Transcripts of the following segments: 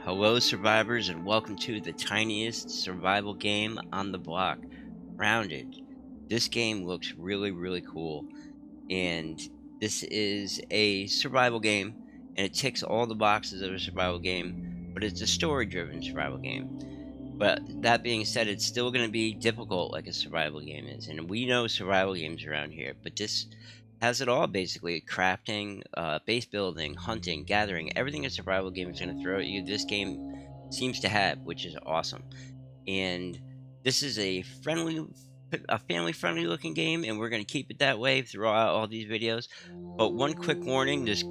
Hello, survivors, and welcome to the tiniest survival game on the block, Grounded. This game looks really, really cool, and this is a survival game, and it ticks all the boxes of a survival game, but it's a story-driven survival game. But that being said, it's still going to be difficult like a survival game is. And we know survival games around here, but this has it all basically crafting, base building, hunting, gathering. Everything a survival game is going to throw at you, this game seems to have, which is awesome. And this is a family friendly looking game, and we're going to keep it that way throughout all these videos. But one quick warning, this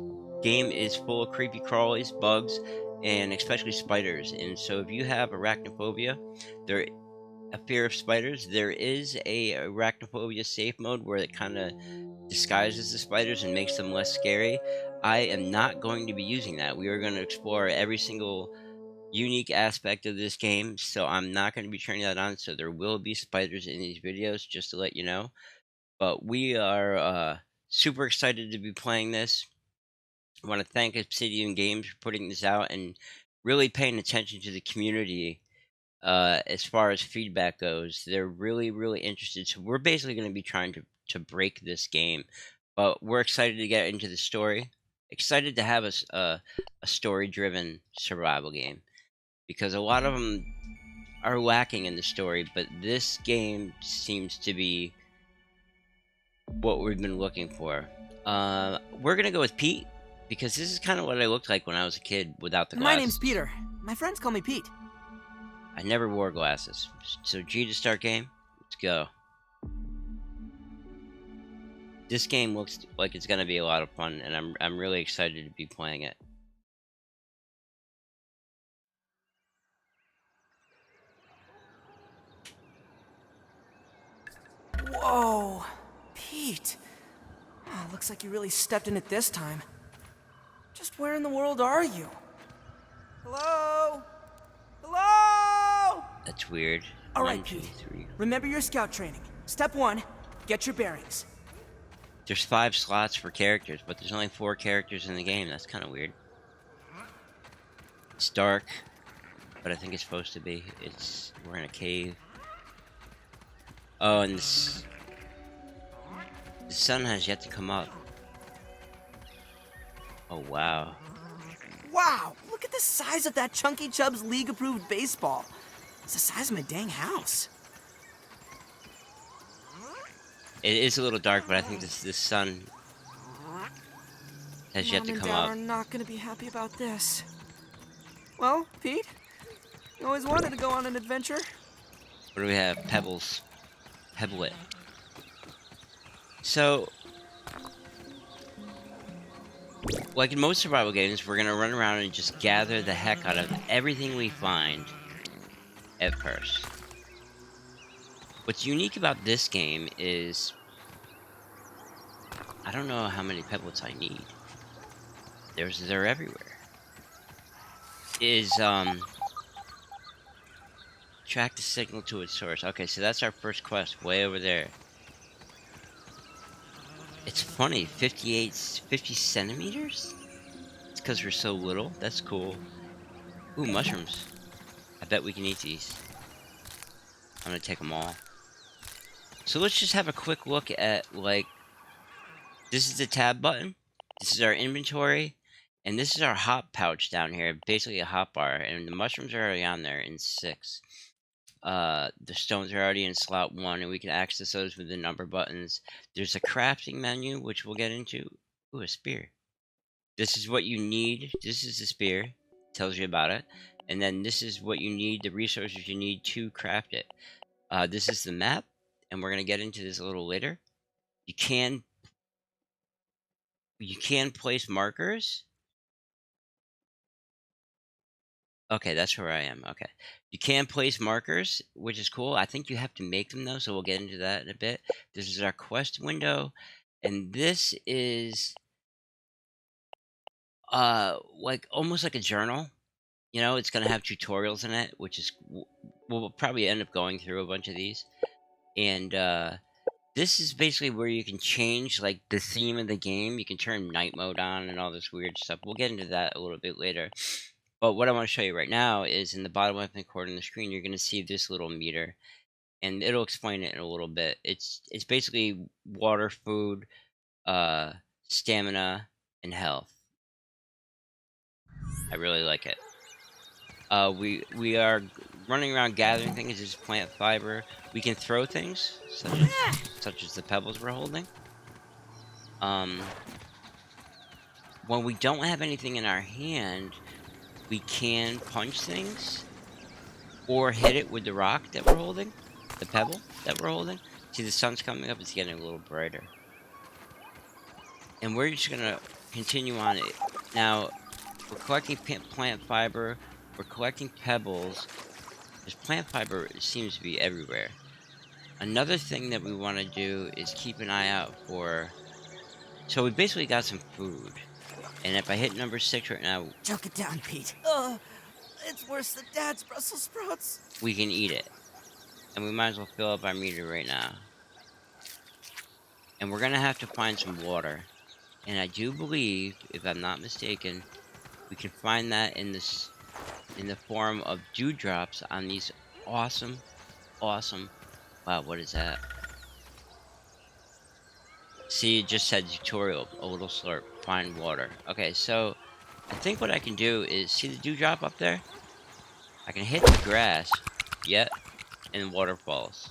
game is full of creepy crawlies, bugs, and especially spiders. And so if you have arachnophobia, there a fear of spiders, there is a arachnophobia safe mode where it kind of disguises the spiders and makes them less scary. I am not going to be using that. We are going to explore every single unique aspect of this game, so I'm not going to be turning that on. So there will be spiders in these videos, just to let you know. But we are super excited to be playing this. I want to thank Obsidian Games for putting this out and really paying attention to the community as far as feedback goes. They're really, really interested. So we're basically going to be trying to break this game, but we're excited to get into the story. Excited to have a story-driven survival game because a lot of them are lacking in the story, but this game seems to be what we've been looking for. We're gonna go with Pete because this is kind of what I looked like when I was a kid without the My name's glasses. Peter. My friends call me Pete. I never wore glasses. So G to start game. Let's go. This game looks like it's gonna be a lot of fun, and I'm really excited to be playing it. Whoa, Pete. Oh, looks like you really stepped in it this time. Just where in the world are you? Hello? Hello? That's weird. All One, right, two, Pete. three. Remember your scout training. Step 1, get your bearings. There's 5 slots for characters, but there's only 4 characters in the game. That's kind of weird. It's dark, but I think it's supposed to be. We're in a cave. Oh, and the sun has yet to come up. Oh, wow. Wow, look at the size of that Chunky Chubb's league-approved baseball. It's the size of my dang house. It is a little dark, but I think this sun has yet to come Mom and Dad up. are not gonna be happy about this. Well, Pete, you always wanted to go on an adventure. What do we have? Pebbles. Pebble it. So, like in most survival games, we're gonna run around and just gather the heck out of everything we find at first. What's unique about this game is I don't know how many pebbles I need. They're everywhere. Track the signal to its source. Okay, so that's our first quest way over there. It's funny, 50 centimeters? It's because we're so little. That's cool. Ooh, mushrooms. I bet we can eat these. I'm gonna take them all. So let's just have a quick look at, like, this is the tab button. This is our inventory. And this is our hop pouch down here. Basically a hop bar. And the mushrooms are already on there in 6. The stones are already in slot 1, and we can access those with the number buttons. There's a crafting menu, which we'll get into. Ooh, a spear. This is what you need. This is the spear. Tells you about it. And then this is what you need, the resources you need to craft it. This is the map, and we're going to get into this a little later. You can place markers. Okay, that's where I am. Okay. You can place markers, which is cool. I think you have to make them though, so we'll get into that in a bit. This is our quest window, and this is like almost like a journal. You know, it's gonna have tutorials in it, which is we'll probably end up going through a bunch of these. And this is basically where you can change like the theme of the game. You can turn night mode on and all this weird stuff. We'll get into that a little bit later. But what I want to show you right now is in the bottom left-hand corner of the screen, you're going to see this little meter, and it'll explain it in a little bit. It's basically water, food, uh, stamina, and health. I really like it. We are running around gathering things. This is plant fiber. We can throw things such as the pebbles we're holding. Um, when we don't have anything in our hand, we can punch things or hit it with the rock that we're holding, the pebble that we're holding. See, the sun's coming up. It's getting a little brighter, and we're just gonna continue on it. Now, we're collecting plant fiber. We're collecting pebbles. This plant fiber seems to be everywhere. Another thing that we want to do is keep an eye out for. So we basically got some food, and if I hit number 6 right now, Choke it down, Pete. It's worse than Dad's Brussels sprouts. we can eat it, and we might as well fill up our meter right now. And we're gonna have to find some water, and I do believe, if I'm not mistaken, we can find that in the form of dewdrops on these awesome, awesome. Wow, what is that? See, it just said tutorial, a little slurp, find water. Okay, so I think what I can do is see the dewdrop up there? I can hit the grass, yet, and water falls.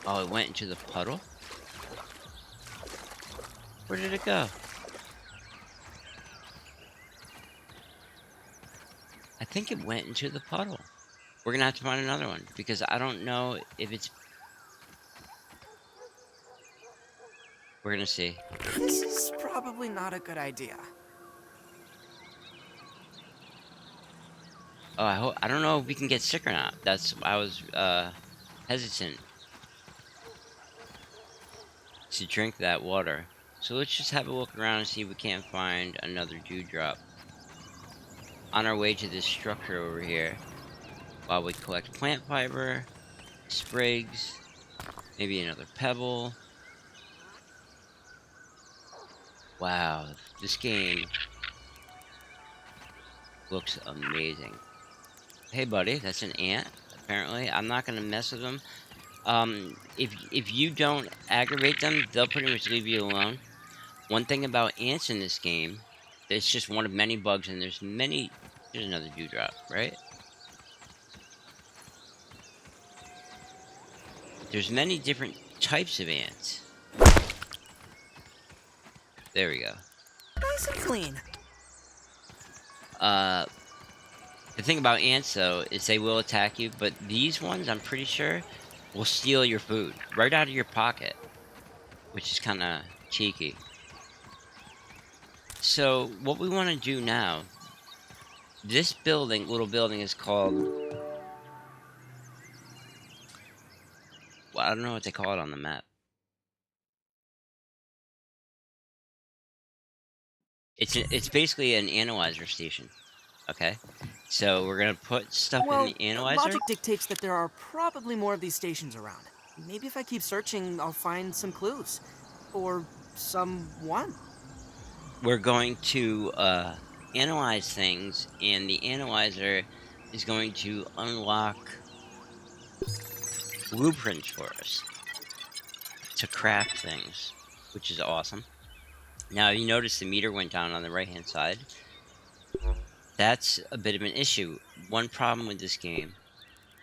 Oh, it went into the puddle? Where did it go? I think it went into the puddle. We're gonna have to find another one, because I don't know if it's... We're gonna see. This is probably not a good idea. Oh, I don't know if we can get sick or not. I was hesitant to drink that water. So let's just have a look around and see if we can't find another dewdrop on our way to this structure over here, while we collect plant fiber, sprigs, maybe another pebble. Wow, this game looks amazing. Hey buddy, that's an ant, apparently. I'm not gonna mess with them. If you don't aggravate them, they'll pretty much leave you alone. One thing about ants in this game, it's just one of many bugs, and there's another dewdrop, right? There's many different types of ants. There we go. Nice and clean. The thing about ants, though, is they will attack you, but these ones, I'm pretty sure, will steal your food right out of your pocket, which is kind of cheeky. So, what we want to do now, this little building is called... Well, I don't know what they call it on the map. It's basically an analyzer station. Okay, so we're gonna put stuff in Well, the analyzer. logic dictates that there are probably more of these stations around. Maybe if I keep searching, I'll find some clues. Or someone. We're going to analyze things, and the analyzer is going to unlock blueprints for us to craft things, which is awesome. Now, you notice the meter went down on the right-hand side. That's a bit of an issue. One problem with this game,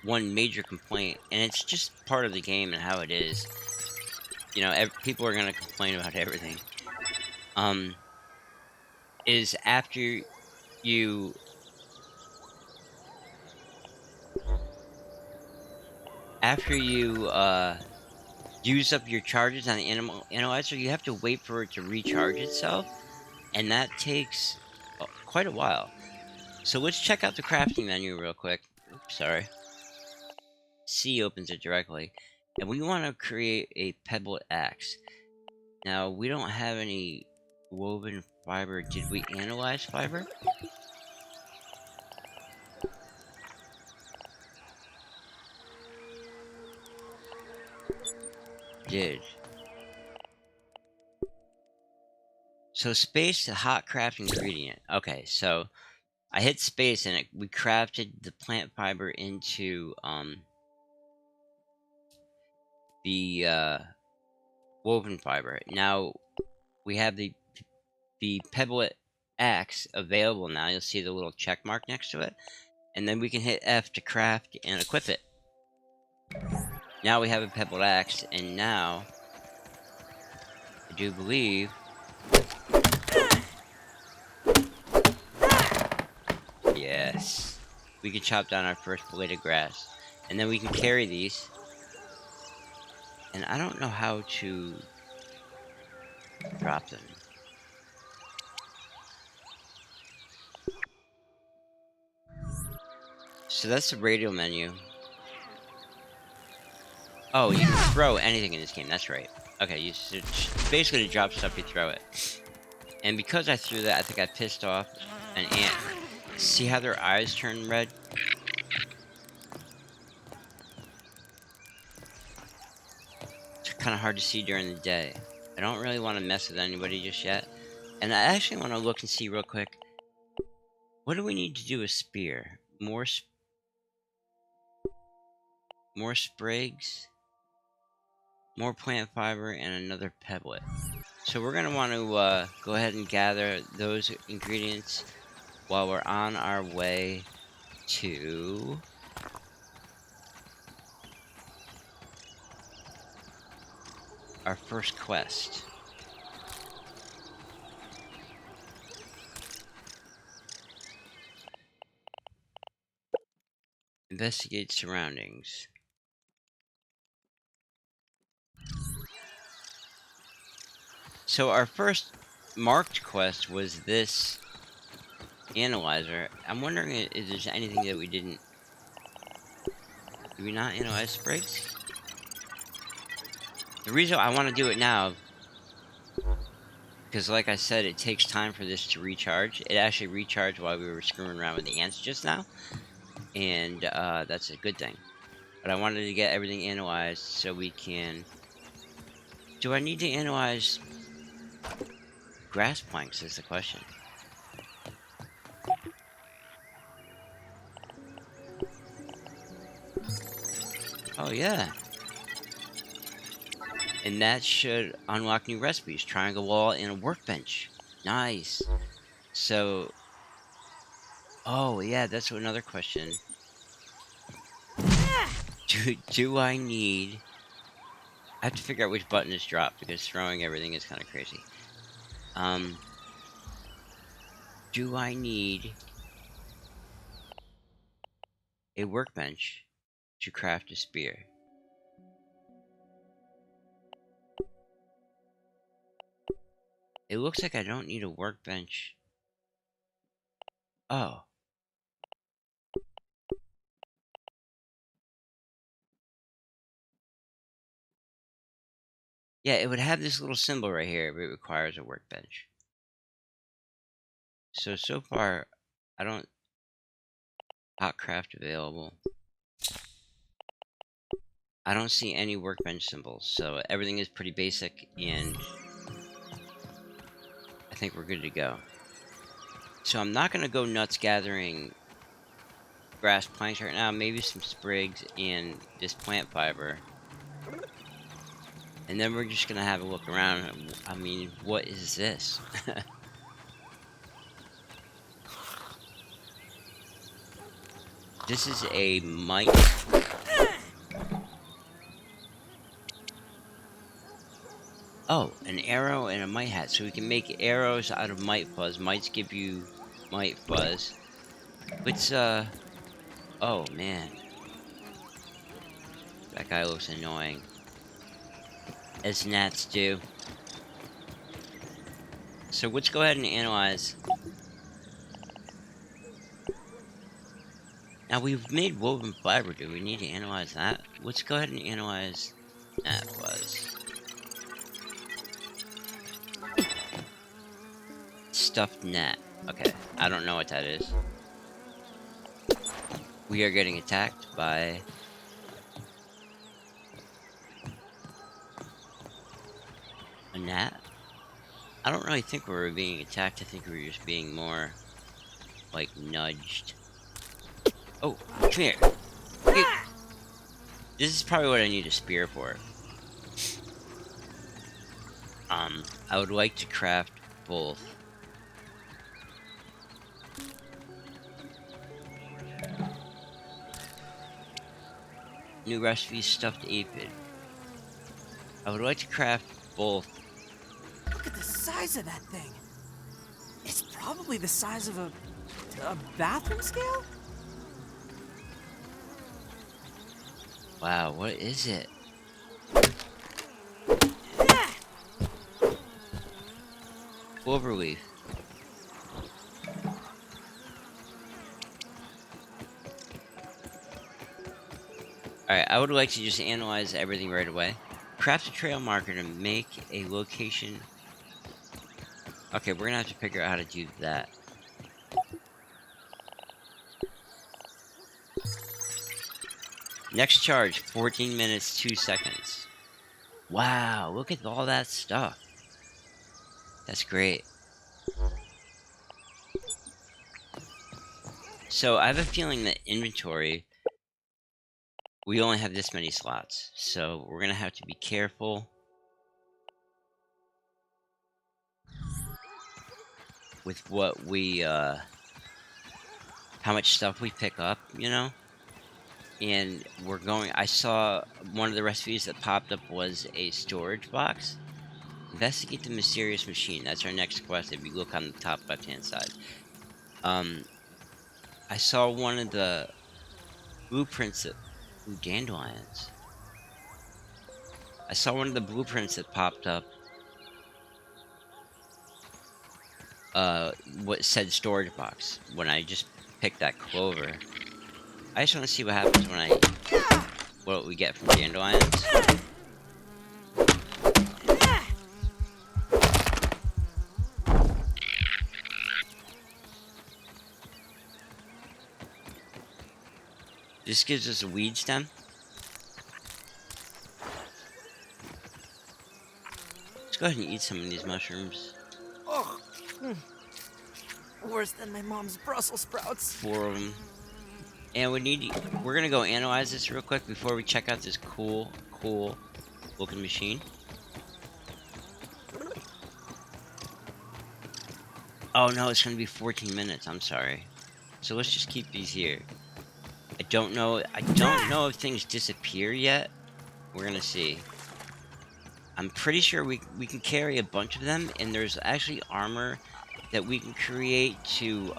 one major complaint, and it's just part of the game and how it is. You know, people are going to complain about everything. Is after you use up your charges on the analyzer, you have to wait for it to recharge itself, and that takes quite a while. So let's check out the crafting menu real quick. Oops, sorry. C opens it directly, and we want to create a pebble axe. Now, we don't have any woven fiber. Did we analyze fiber? Did. So space to hot craft ingredient. Okay, so I hit space and we crafted the plant fiber into the woven fiber. Now we have the pebblet axe available now. You'll see the little check mark next to it. And then we can hit F to craft and equip it. Now we have a pebbled axe, and now I do believe, yes, we can chop down our first blade of grass. And then we can carry these. And I don't know how to drop them. So that's the radial menu. Oh, you can throw anything in this game. That's right. Okay, basically to drop stuff, you throw it. And because I threw that, I think I pissed off an ant. See how their eyes turn red? It's kind of hard to see during the day. I don't really want to mess with anybody just yet. And I actually want to look and see real quick. What do we need to do with spear? More sprigs, more plant fiber, and another pebblet. So we're going to want to go ahead and gather those ingredients while we're on our way to our first quest. Investigate surroundings. So our first marked quest was this analyzer. I'm wondering if there's anything that we didn't... Did we not analyze sprigs? The reason I want to do it now, because like I said, it takes time for this to recharge. It actually recharged while we were screwing around with the ants just now. And that's a good thing. But I wanted to get everything analyzed so we can... Do I need to analyze grass planks is the question. Oh yeah. And that should unlock new recipes. Triangle wall and a workbench. Nice. So... Oh yeah, that's another question. Do I need... I have to figure out which button is dropped because throwing everything is kind of crazy. Do I need a workbench to craft a spear? It looks like I don't need a workbench. Oh. Yeah, it would have this little symbol right here, but it requires a workbench. So far, I don't... Hot craft available. I don't see any workbench symbols, so everything is pretty basic, and I think we're good to go. So I'm not going to go nuts gathering grass planks right now, maybe some sprigs and this plant fiber. And then we're just going to have a look around. I mean, what is this? This is a mite. Oh, an arrow and a mite hat. So we can make arrows out of mite fuzz. Mites give you mite fuzz. It's, oh, man. That guy looks annoying. As gnats do. So let's go ahead and analyze. Now we've made woven fiber. Do we need to analyze that? Let's go ahead and analyze gnat fuzz. Stuffed gnat. Okay, I don't know what that is. We are getting attacked by... a gnat? I don't really think we were being attacked. I think we were just being more, like, nudged. Oh, come here. Get- This is probably what I need a spear for. I would like to craft both. New recipe, stuffed aphid. I would like to craft both. Look at the size of that thing. It's probably the size of a bathroom scale? Wow, what is it? Cloverleaf. Alright, I would like to just analyze everything right away. Craft a trail marker to make a location. Okay, we're gonna have to figure out how to do that. Next charge, 14 minutes, 2 seconds. Wow, look at all that stuff. That's great. So I have a feeling that inventory, we only have this many slots. So we're gonna have to be careful with what we, how much stuff we pick up, you know? And I saw one of the recipes that popped up was a storage box. Investigate the mysterious machine. That's our next quest if you look on the top left hand side. I saw one of the blueprints that, ooh, dandelions. I saw one of the blueprints that popped up, what said storage box when I just picked that clover. I just want to see what happens when what we get from dandelions. This gives us a weed stem. Let's go ahead and eat some of these mushrooms. Ugh. Worse than my mom's Brussels sprouts. 4 of them. And we're gonna go analyze this real quick before we check out this cool looking machine. Oh no, it's gonna be 14 minutes, I'm sorry. So let's just keep these here. I don't know if things disappear yet. We're gonna see. I'm pretty sure we can carry a bunch of them, and there's actually armor that we can create to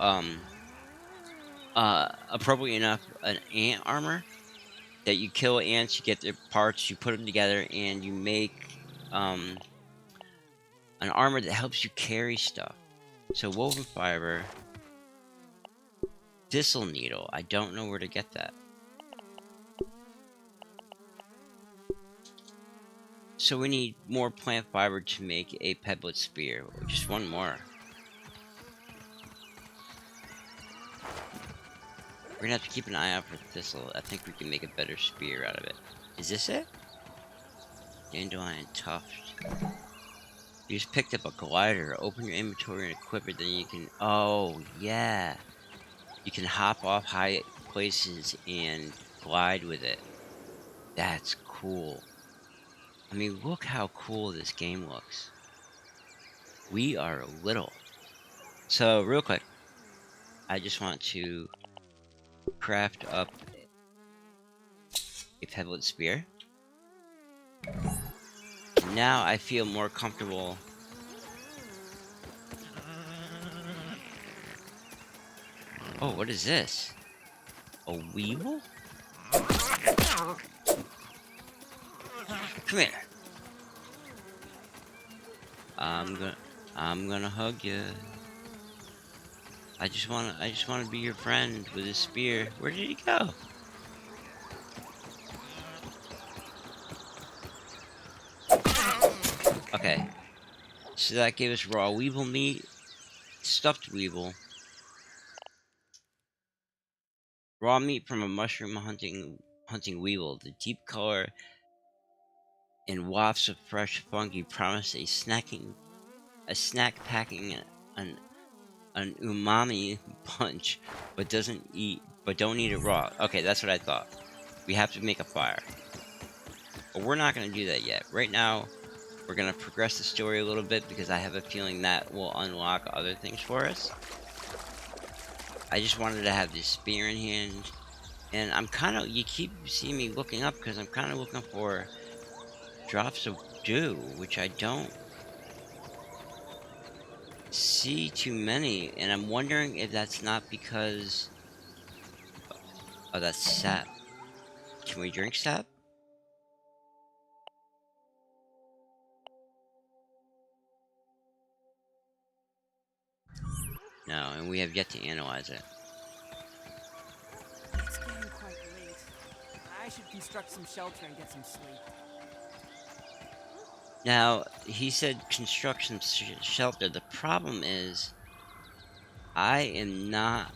appropriately enough, an ant armor that you kill ants, you get their parts, you put them together, and you make an armor that helps you carry stuff. So woven fiber, thistle needle. I don't know where to get that. So we need more plant fiber to make a pebblet spear. Just one more. We're gonna have to keep an eye out for thistle. I think we can make a better spear out of it. Is this it? Dandelion tuft. You just picked up a glider. Open your inventory and equip it, then you can... Oh, yeah. You can hop off high places and glide with it. That's cool. I mean, look how cool this game looks. We are little. So, real quick, I just want to craft up a pebblet spear. Now I feel more comfortable. Oh, what is this? A weevil? Come here. I'm gonna hug you. I just wanna be your friend with a spear. Where did he go? Okay. So that gave us raw weevil meat, stuffed weevil, raw meat from a mushroom hunting weevil. The deep color and wafts of fresh fungi promise a snacking a snack packing an an umami punch, but don't eat it raw. Okay, that's what I thought. We have to make a fire. But we're not gonna do that yet. Right now, we're gonna progress the story a little bit because I have a feeling that will unlock other things for us. I just wanted to have this spear in hand, and I'm kind of you keep seeing me looking up because I'm kind of looking for drops of dew, which I don't see too many, and I'm wondering if that's not because oh, that's sap. Can we drink sap? No, and we have yet to analyze it. It's getting quite late. I should construct some shelter and get some sleep. Now, he said construction shelter. The problem is, I am not.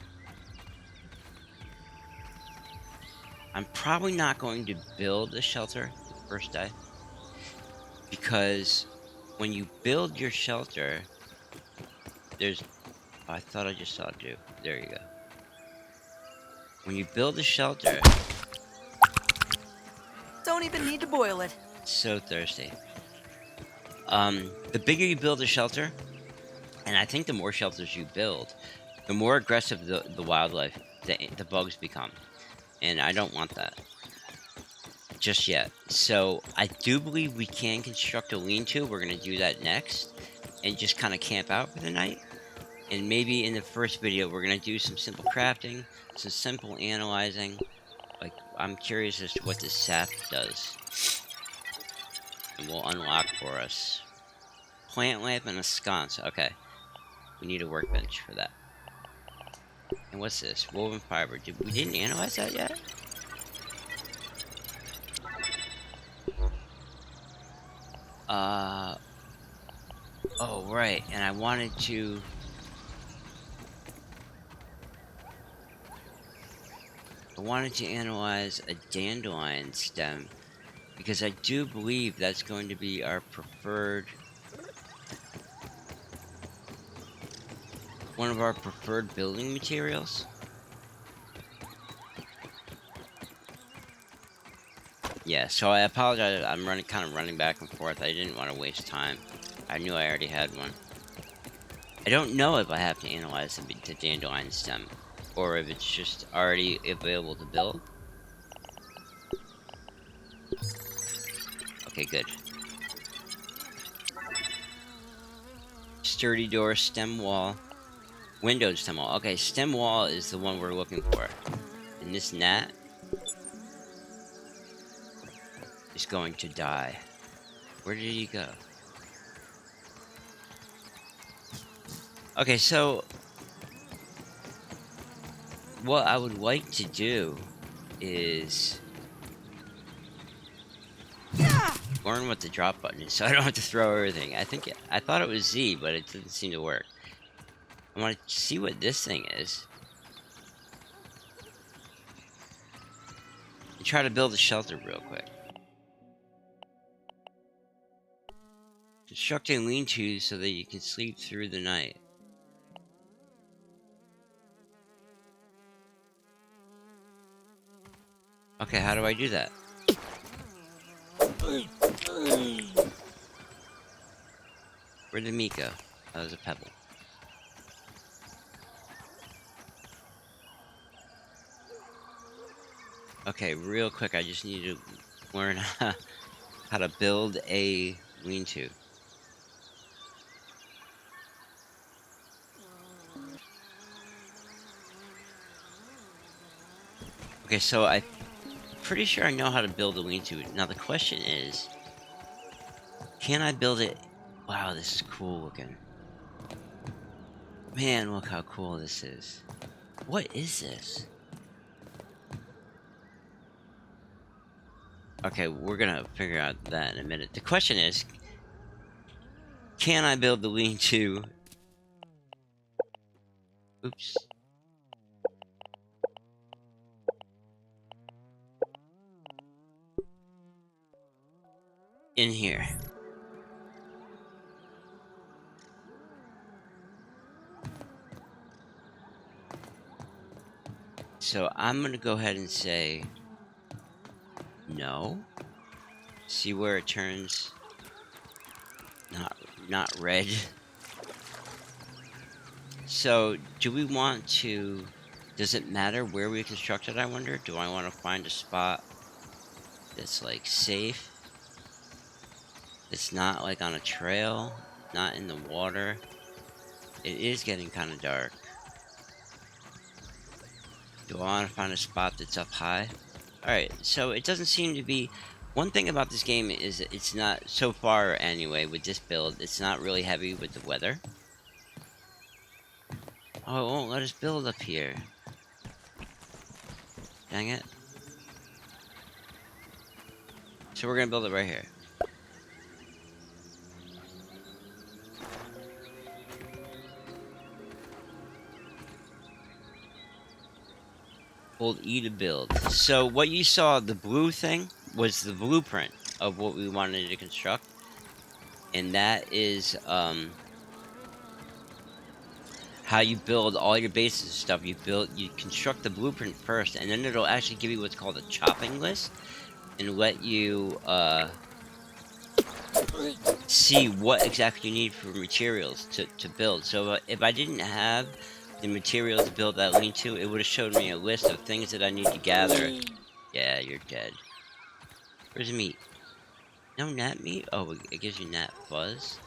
I'm probably not going to build a shelter the first day because when you build your shelter, there's. Oh, I thought I just saw it do. There you go. When you build a shelter, Don't even need to boil it. so thirsty. The bigger you build a shelter, and I think the more shelters you build, the more aggressive the wildlife, the bugs become, and I don't want that just yet. So I do believe we can construct a lean-to. We're gonna do that next, and just kind of camp out for the night. And maybe in the first video, we're gonna do some simple crafting, some simple analyzing. Like I'm curious as to what this sap does, and will unlock for us. Plant lamp and a sconce. Okay, we need a workbench for that. And what's this? Woven fiber. We didn't analyze that yet? Uh. Oh, right. And I wanted to. Analyze a dandelion stem because I do believe that's going to be our preferred. One of our preferred building materials. Yeah, so I apologize. I'm kind of running back and forth. I didn't want to waste time. I knew I already had one. I don't know if I have to analyze the dandelion stem, or if it's just already available to build. Okay, good. Sturdy door, stem wall, window stem wall. Okay, stem wall is the one we're looking for. And this gnat is going to die. Where did he go? Okay, so what I would like to do is learn what the drop button is so I don't have to throw everything. I thought it was Z, but it didn't seem to work. I want to see what this thing is. And try to build a shelter real quick. Construct a lean-to so that you can sleep through the night. Okay, how do I do that? Where did meat go? That was a pebble. Okay, real quick, I just need to learn how to build a lean-to. Okay, so I'm pretty sure I know how to build a lean-to. Now the question is, can I build it? Wow, this is cool looking. Man, look how cool this is. What is this? Okay, we're gonna figure out that in a minute. The question is, can I build the lean-to? Oops. In here. So I'm gonna go ahead and say no. See where it turns not red. So do we want to, does it matter where we construct it, I wonder? Do I want to find a spot that's like safe? It's not like on a trail, not in the water. It is getting kind of dark. Do I want to find a spot that's up high? Alright, so it doesn't seem to be... One thing about this game is that it's not, so far anyway, with this build, it's not really heavy with the weather. Oh, it won't let us build up here. Dang it. So we're gonna build it right here. Hold E to build. So what you saw, the blue thing, was the blueprint of what we wanted to construct. And that is how you build all your bases and stuff. You construct the blueprint first, and then it'll actually give you what's called a chopping list and let you see what exactly you need for materials to build. So if I didn't have the materials to build that lean-to, it would have showed me a list of things that I need to gather. Yeah, you're dead. Where's the meat? No gnat meat? Oh, it gives you gnat fuzz.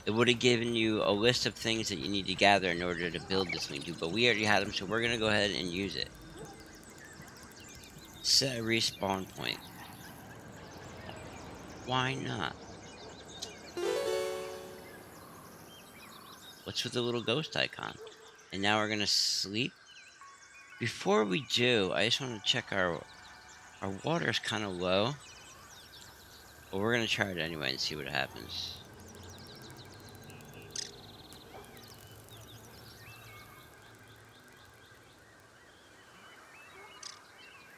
It would have given you a list of things that you need to gather in order to build this lean-to, but we already had them, so we're gonna go ahead and use it. Set a respawn point. Why not? What's with the little ghost icon? And now we're gonna sleep. Before we do, I just want to check our water is kind of low, but we're gonna try it anyway and see what happens.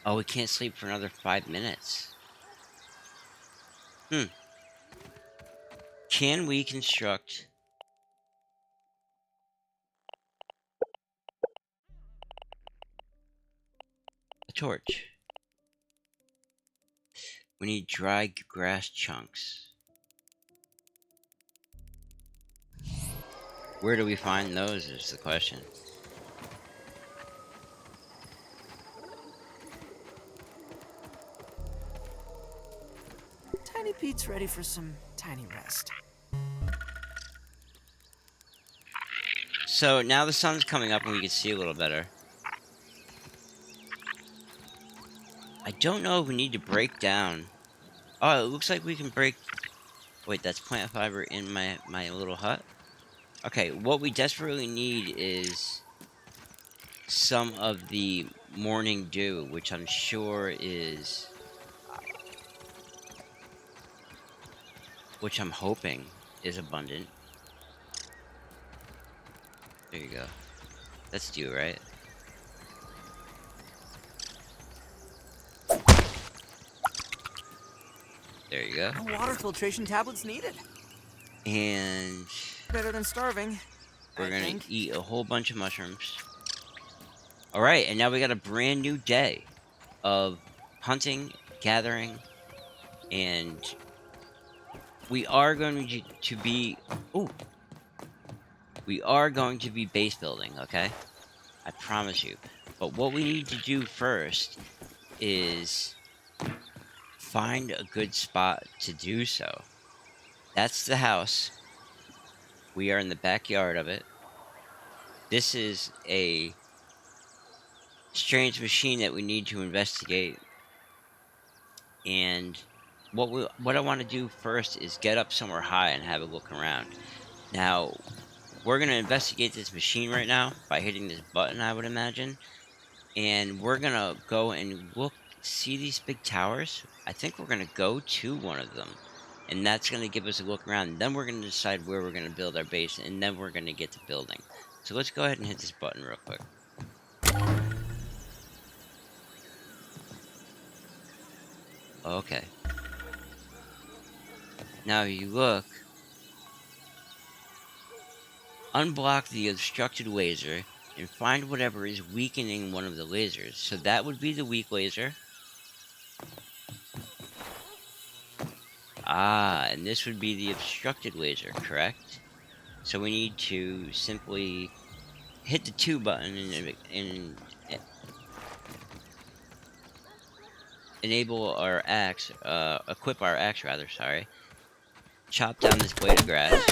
Oh, we can't sleep for another 5 minutes. Can we construct a torch? We need dry grass chunks. Where do we find those is the question. Tiny Pete's ready for some tiny rest. So now the sun's coming up and we can see a little better. I don't know if we need to break down. Oh, it looks like we can break... Wait, that's plant fiber in my little hut? Okay, what we desperately need is some of the morning dew, which I'm sure is... Which I'm hoping is abundant. There you go. That's dew, right? There you go. No water filtration tablets needed. And Better than starving. we're gonna eat a whole bunch of mushrooms. Alright, and now we got a brand new day of hunting, gathering, and we are going to be... Ooh! We are going to be base building, okay? I promise you. But what we need to do first is find a good spot to do so. That's the house. We are in the backyard of it. This is a strange machine that we need to investigate. And what I want to do first is get up somewhere high and have a look around. Now, we're going to investigate this machine right now by hitting this button, I would imagine. And we're going to go and look, see these big towers? I think we're going to go to one of them. And that's going to give us a look around. And then we're going to decide where we're going to build our base. And then we're going to get to building. So let's go ahead and hit this button real quick. Okay. Now you look. Unblock the obstructed laser. and find whatever is weakening one of the lasers. So that would be the weak laser. Ah, and this would be the obstructed laser, correct? So we need to simply hit the 2 button and enable our axe, equip our axe rather, sorry. Chop down this blade of grass.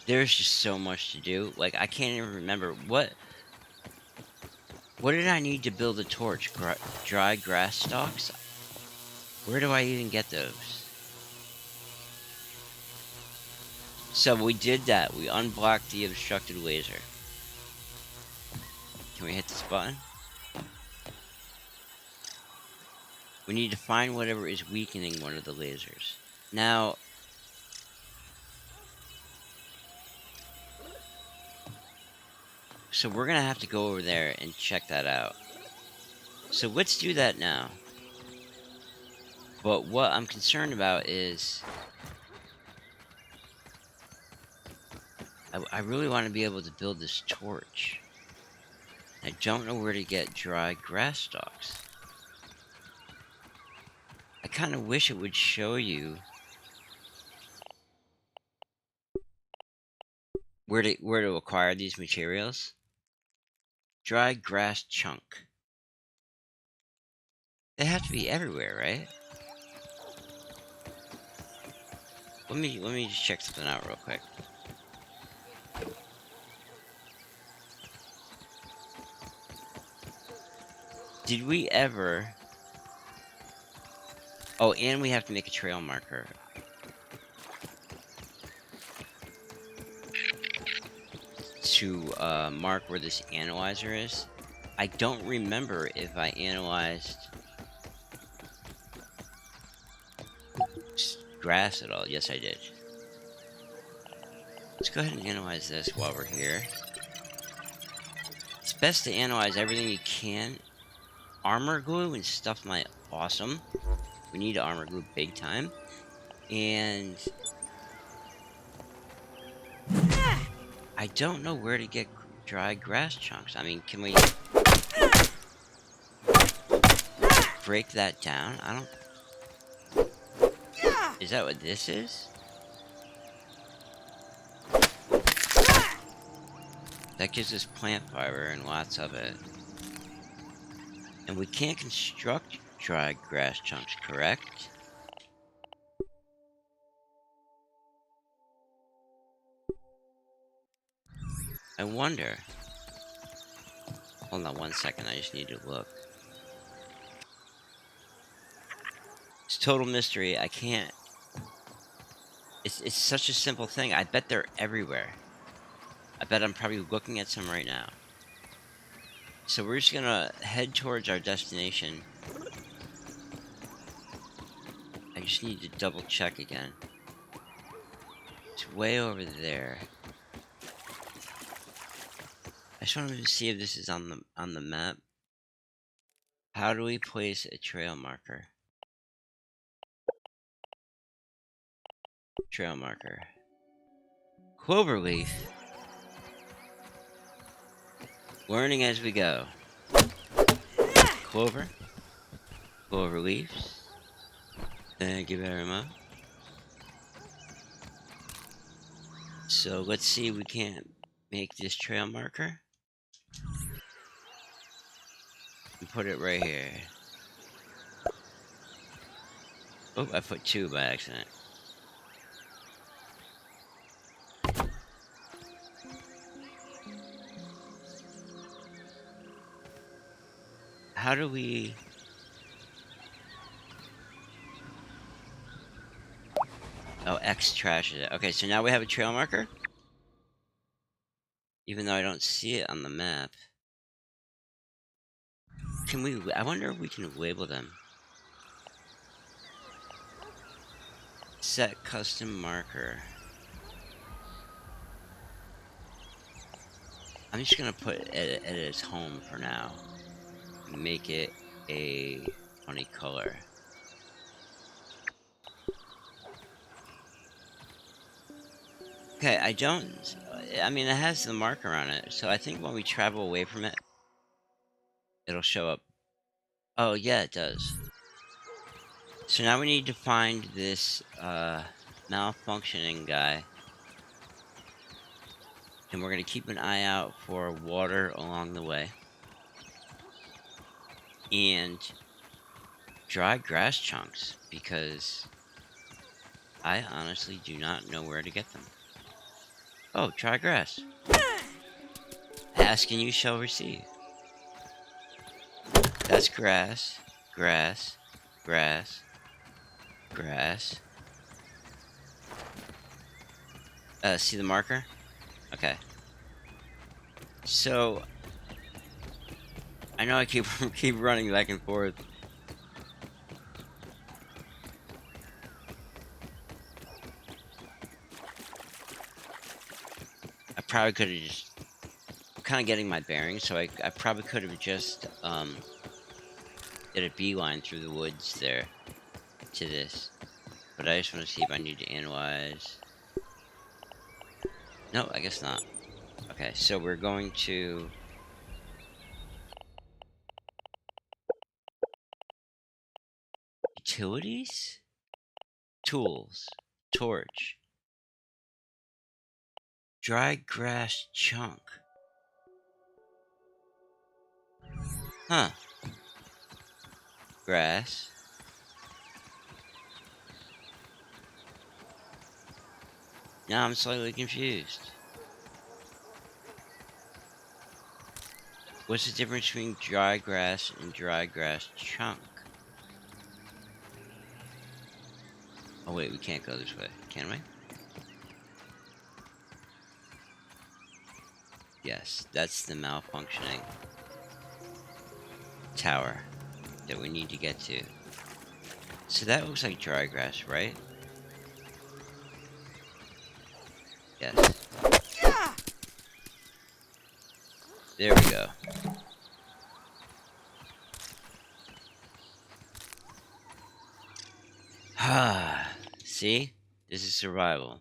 There's just so much to do. Like, I can't even remember what did I need to build a torch? Dry grass stalks? Where do I even get those? So we did that. We unblocked the obstructed laser. Can we hit this button? We need to find whatever is weakening one of the lasers. Now, so we're gonna have to go over there and check that out. So let's do that now. But what I'm concerned about is I really want to be able to build this torch. I don't know where to get dry grass stalks. I kind of wish it would show you where to acquire these materials. Dry grass chunk. They have to be everywhere, right? Let me just check something out real quick. Did we ever... Oh, and we have to make a trail marker. To mark where this analyzer is. I don't remember if I analyzed grass at all. Yes, I did. Let's go ahead and analyze this while we're here. It's best to analyze everything you can. Armor glue and stuff might awesome. We need armor glue big time. And I don't know where to get dry grass chunks. I mean, can we break that down? I don't... Is that what this is? That gives us plant fiber and lots of it. And we can't construct dry grass chunks, correct? I wonder. Hold on 1 second, I just need to look. It's total mystery, I can't... It's such a simple thing, I bet they're everywhere. I bet I'm probably looking at some right now. So we're just gonna head towards our destination. I just need to double check again. It's way over there. I just wanted to see if this is on the map. How do we place a trail marker? Trail marker. Cloverleaf. Learning as we go. Clover. Clover leaves. Thank you very much. So let's see if we can't make this trail marker. And put it right here. Oh, I put 2 by accident. How do we... Oh, X trashes it. Okay, so now we have a trail marker. Even though I don't see it on the map. Can we... I wonder if we can label them. Set custom marker. I'm just gonna put it as home for now. Make it a funny color. Okay, I don't. I mean, it has the marker on it, so I think when we travel away from it, it'll show up. Oh, yeah, it does. So now we need to find this malfunctioning guy, and we're gonna keep an eye out for water along the way and dry grass chunks because I honestly do not know where to get them. Oh, dry grass. Ask and you shall receive. That's grass, grass, grass, grass. See the marker? Okay. So I know I keep keep running back and forth. I probably could have just kind of getting my bearings, so I probably could have just did a beeline through the woods there to this. But I just want to see if I need to analyze. No, I guess not. Okay, so we're going to utilities, tools, torch, dry grass chunk. Huh? Grass. Now I'm slightly confused. What's the difference between dry grass and dry grass chunk? Oh wait, we can't go this way, can we? Yes, that's the malfunctioning tower that we need to get to. So that looks like dry grass, right? Yes. There we go. Ah, see? This is survival.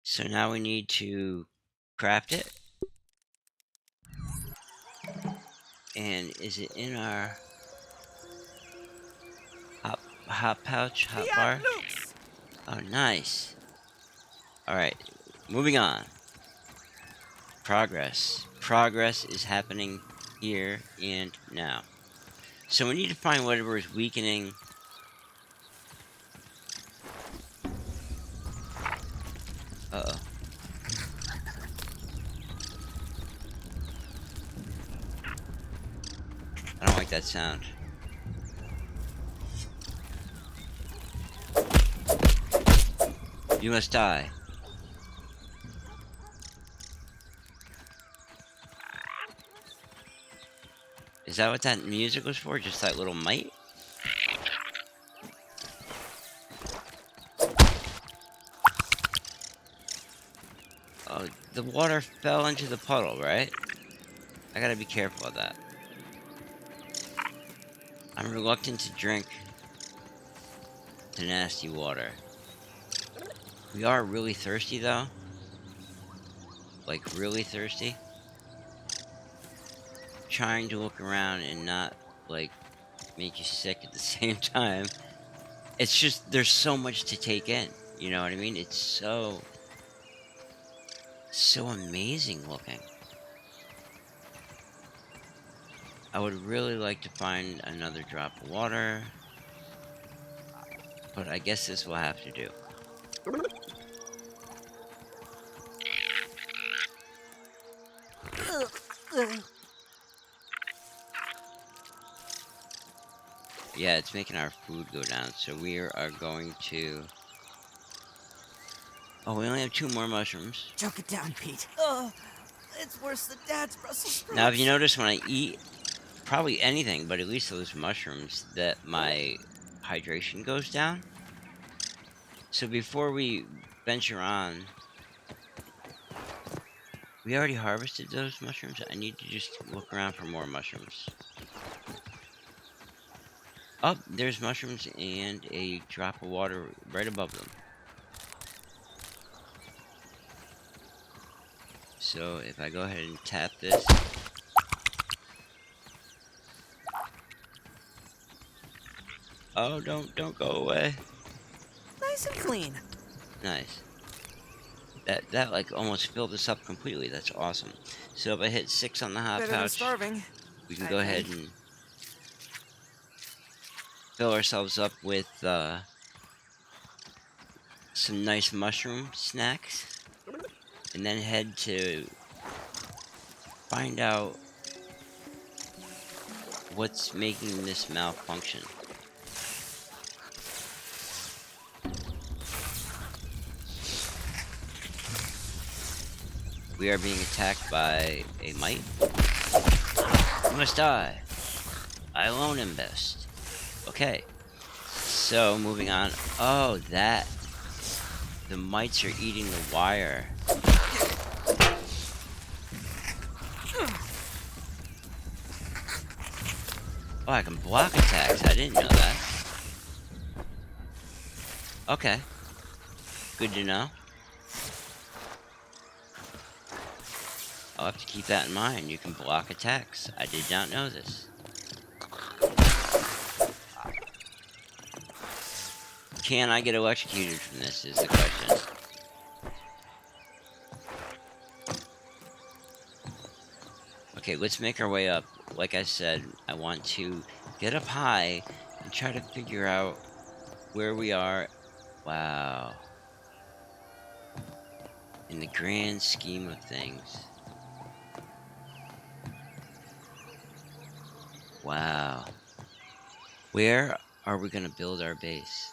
So now we need to craft it. And is it in our hot pouch, hot bar? Oh, nice. All right, moving on. Progress. Progress is happening here and now. So we need to find whatever is weakening. Uh-oh. I don't like that sound. You must die. Is that what that music was for? Just that little mite? Oh, the water fell into the puddle, right? I gotta be careful of that. I'm reluctant to drink the nasty water. We are really thirsty, though. Like, really thirsty. Trying to look around and not, like, make you sick at the same time. It's just, there's so much to take in. You know what I mean? It's so amazing looking. I would really like to find another drop of water. But I guess this will have to do. Yeah, it's making our food go down, so we are going to... Oh, we only have 2 more mushrooms. Choke it down, Pete. It's worse than Dad's Brussels sprouts. Now, if you notice when I eat probably anything, but at least those mushrooms, that my hydration goes down. So before we venture on... We already harvested those mushrooms. I need to just look around for more mushrooms. Oh, there's mushrooms and a drop of water right above them. So if I go ahead and tap this. Oh, don't go away. Nice and clean. Nice. That like almost filled this up completely. That's awesome. So if I hit 6 on the hot Better than pouch, starving, we can I go ahead think. and fill ourselves up with some nice mushroom snacks, and then head to find out what's making this malfunction. We are being attacked by a mite. You must die. I alone am best. Okay. So, moving on. Oh, that. The mites are eating the wire. Oh, I can block attacks. I didn't know that. Okay. Good to know. I'll have to keep that in mind. You can block attacks. I did not know this. Can I get electrocuted from this is the question. Okay, let's make our way up. Like I said, I want to get up high and try to figure out where we are. Wow. In the grand scheme of things. Wow. Where are we going to build our base?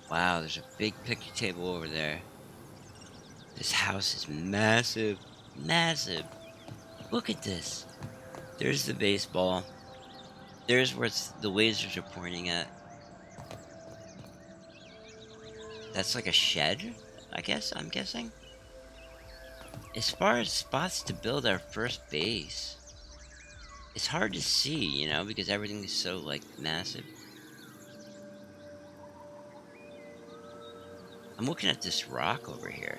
Wow, there's a big picnic table over there. This house is massive. Massive. Look at this. There's the baseball. There's where the lasers are pointing at. That's like a shed, I guess, I'm guessing. As far as spots to build our first base, it's hard to see, you know, because everything is so, like, massive. I'm looking at this rock over here.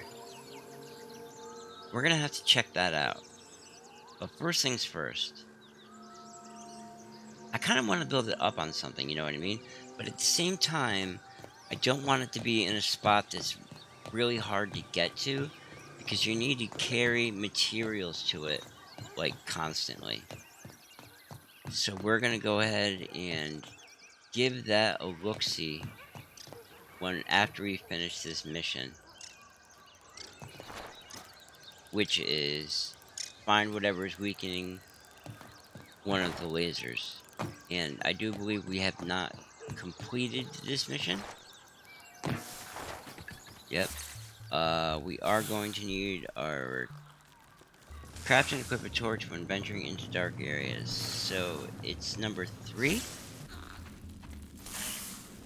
We're gonna have to check that out. But first things first. I kind of want to build it up on something, you know what I mean? But at the same time, I don't want it to be in a spot that's really hard to get to, because you need to carry materials to it, like, constantly. So we're gonna go ahead and give that a look-see after we finish this mission, which is find whatever is weakening one of the lasers. And I do believe we have not completed this mission. Yep. We are going to need our craft and equip a torch when venturing into dark areas. So it's number 3?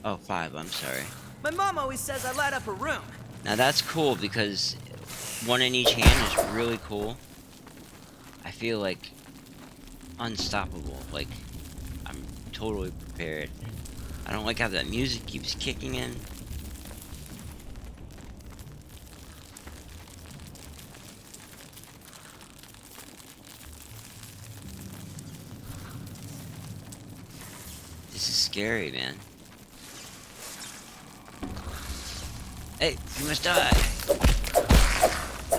Oh, 5, I'm sorry. My mom always says I light up her room. Now that's cool because one in each hand is really cool. I feel like unstoppable. Like, I'm totally prepared. I don't like how that music keeps kicking in. This is scary, man. Hey, you must die.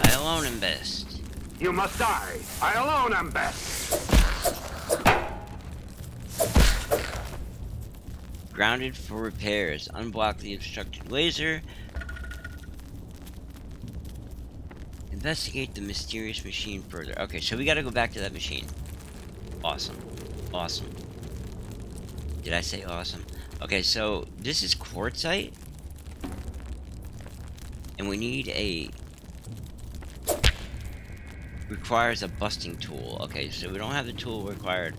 I alone am best. You must die. I alone am best. Grounded for repairs. Unblock the obstructed laser. Investigate the mysterious machine further. Okay, so we gotta go back to that machine. Awesome. Awesome. Did I say awesome? Okay, so this is quartzite. And we need requires a busting tool. Okay, so we don't have the tool required.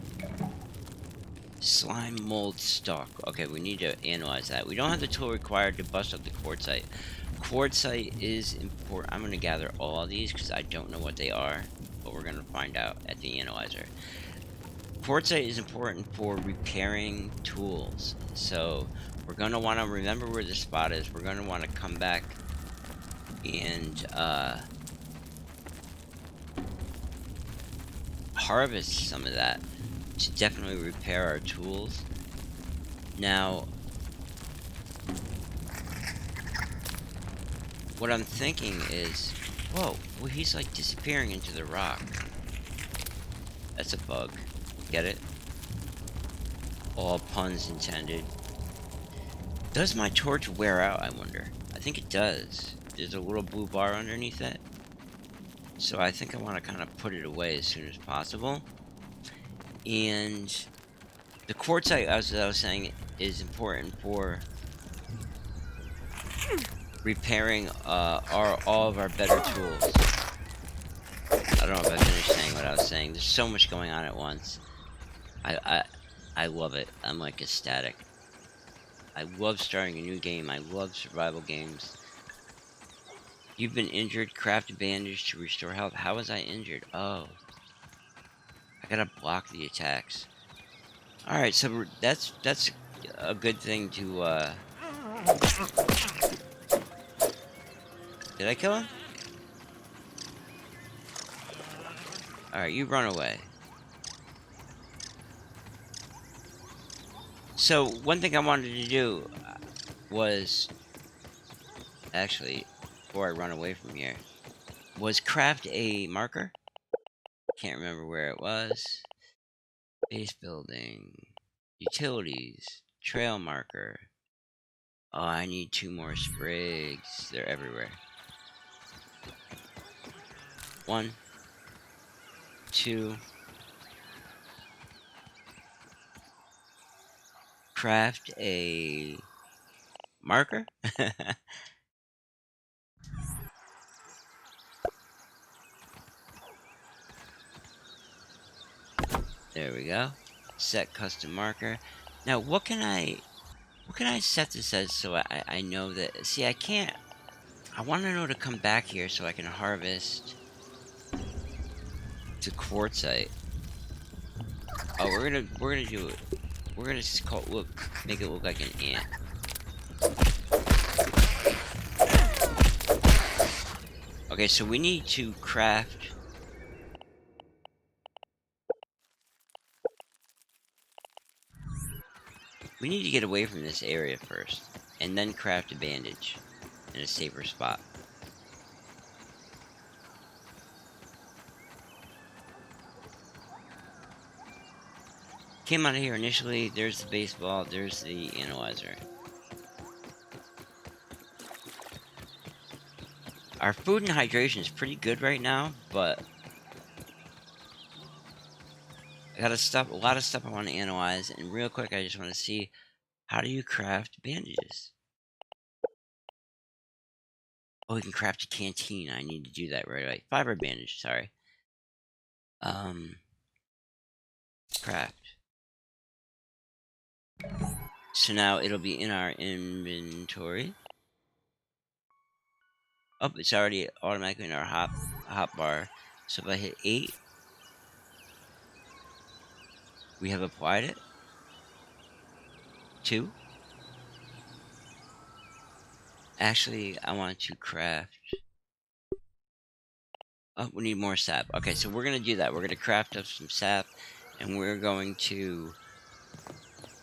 Slime mold stock. Okay, we need to analyze that. We don't have the tool required to bust up the quartzite. Quartzite is important. I'm going to gather all of these because I don't know what they are, but we're going to find out at the analyzer. Quartzite is important for repairing tools. So We're going to want to remember where the spot is. We're going to want to come back and harvest some of that to definitely repair our tools. Now, what I'm thinking is, whoa, well, he's like disappearing into the rock. That's a bug. Get it? All puns intended. Does my torch wear out, I wonder? I think it does. There's a little blue bar underneath it. So I think I want to kind of put it away as soon as possible. And the quartzite, as I was saying, is important for repairing all of our better tools. I don't know if I finished saying what I was saying. There's so much going on at once. I love it. I'm like ecstatic. I love starting a new game. I love survival games. You've been injured. Craft a bandage to restore health. How was I injured? Oh. I gotta block the attacks. Alright, so that's a good thing to, Did I kill him? Alright, you run away. So, one thing I wanted to do was... Actually, before I run away from here, was craft a marker. Can't remember where it was. Base building. Utilities. Trail marker. Oh, I need 2 more sprigs. They're everywhere. 1, 2. Craft a marker. There we go. Set custom marker. Now, what can I set this as so I know that? See, I can't. I want to know to come back here so I can harvest the quartzite. Oh, we're gonna do it. We're gonna just make it look like an ant. Okay, so we need to craft. We need to get away from this area first, and then craft a bandage in a safer spot. Came out of here initially. There's the baseball. There's the analyzer. Our food and hydration is pretty good right now, but I got a lot of stuff I want to analyze, and real quick, I just want to see, how do you craft bandages? Oh, we can craft a canteen. I need to do that right away. Fiber bandage, sorry. Craft. So now it'll be in our inventory. Oh, it's already automatically in our hot bar. So if I hit 8, we have applied it. 2. Actually, I want to craft. Oh, we need more sap. Okay, so we're gonna do that. We're gonna craft up some sap, and we're going to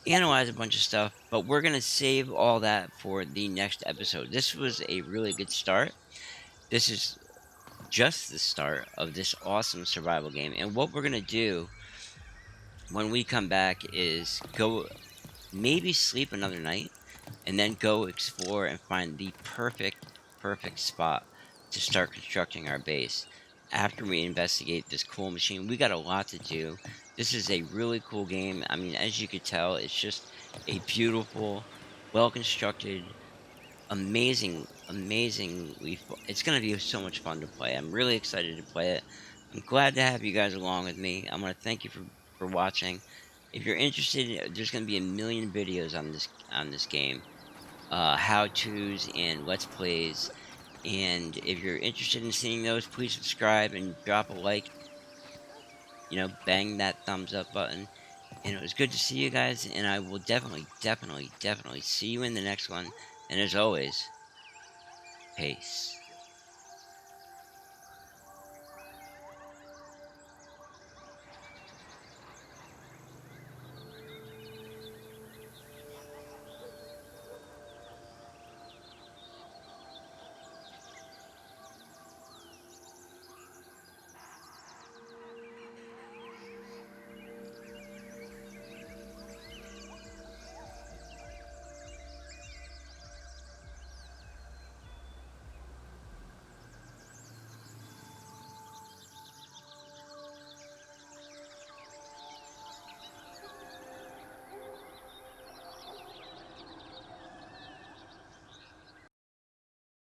analyze a bunch of stuff, but we're gonna save all that for the next episode. This was a really good start. This is just the start of this awesome survival game, and what we're gonna do when we come back is go maybe sleep another night, and then go explore and find the perfect spot to start constructing our base. After we investigate this cool machine, we got a lot to do. This is a really cool game. I mean, as you could tell, it's just a beautiful, well-constructed, amazingly it's going to be so much fun to play. I'm really excited to play it. I'm glad to have you guys along with me. I want to thank you for watching. If you're interested, there's going to be a million videos on this game, how-tos and let's plays. And if you're interested in seeing those, please subscribe and drop a like. You know, bang that thumbs up button. And it was good to see you guys, and I will definitely see you in the next one. And as always, peace.